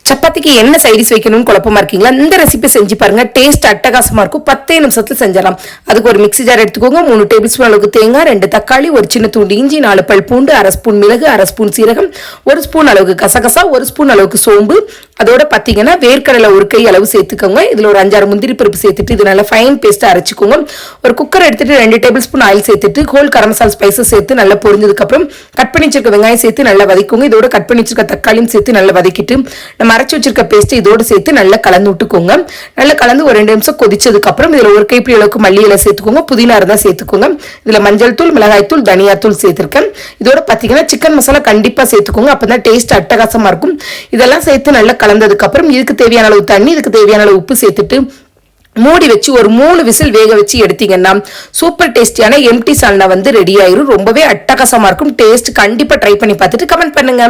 சப்பாத்திக்கு என்ன சைடிஸ் வைக்கணும்னு குழப்பமா இருக்கீங்களா? இந்த ரெசிபி செஞ்சு பாருங்க. டேஸ்ட் அட்டகாசமா இருக்கும். 10 நிமிஷத்துல செஞ்சிடலாம். அதுக்கு ஒரு மிக்ஸி ஜார் எடுத்துக்கோங்க. 3 டேபிள் ஸ்பூன் அளவுக்கு தேங்காய், 2 தக்காளி, ஒரு சின்ன துண்டு இஞ்சி, 4 பல் பூண்டு, 1/2 ஸ்பூன் மிளகு, 1/2 ஸ்பூன் சீரகம், 1 ஸ்பூன் அளவுக்கு கசகசா, 1 ஸ்பூன் அளவுக்கு சோம்பு, அதோட பாத்தீங்கன்னா வேர்க்கடலை ஒரு கை அளவு சேர்த்துக்கோங்க. இதுல ஒரு 5-6 முந்திரி பருப்பு சேர்த்துட்டு இது நல்லா ஃபைன் பேஸ்டா அரைச்சிக்கோங்க. ஒரு குக்கர் எடுத்துட்டு 2 டேபிள் ஸ்பூன் ஆயில் சேர்த்துட்டு ஹோல் கரம் மசாலா ஸ்பைசஸ் சேர்த்து நல்லா பொரிஞ்சதுக்கு அப்புறம் கட் பண்ணி வச்சிருக்க வெங்காயம் சேர்த்து நல்லா வதக்குங்க. இதோட கட் பண்ணி வச்சிருக்க தக்காளியும் சேர்த்து நல்லா வதக்கிட்டு நம்ம அரைச்சு வச்சிருக்க பேஸ்ட் இதோட சேர்த்து நல்லா கலந்து விட்டுக்கோங்க. நல்லா கலந்து ஒரு 2 நிமிஷம் கொதிச்சதுக்கு அப்புறம் இதுல ஒரு கைப்பிடி அளவுக்கு மல்லி இலை சேர்த்துக்கோங்க. புதினா இருந்தா சேர்த்துக்கோங்க. இதுல மஞ்சள் தூள், மிளகாய் தூள், தனியா தூள் சேர்த்திருக்கேன். இதோட பாத்தீங்கன்னா சிக்கன் மசாலா கண்டிப்பா சேர்த்துக்கோங்க. அப்பதான் டேஸ்ட் அட்டகாசமா இருக்கும். இதெல்லாம் சேர்த்து நல்லா கலந்ததுக்கு அப்புறம் இதுக்கு தேவையான அளவு தண்ணி, இதுக்கு தேவையான அளவு உப்பு சேர்த்துட்டு மூடி வச்சு ஒரு 3 விசில் வேக வச்சு எடுத்தீங்கன்னா சூப்பர் டேஸ்டியான எம்டி சால்னா ரெடி ஆயிரும். ரொம்பவே அட்டகாசமா இருக்கும். டேஸ்ட் கண்டிப்பா ட்ரை பண்ணி பார்த்துட்டு கமெண்ட் பண்ணுங்க.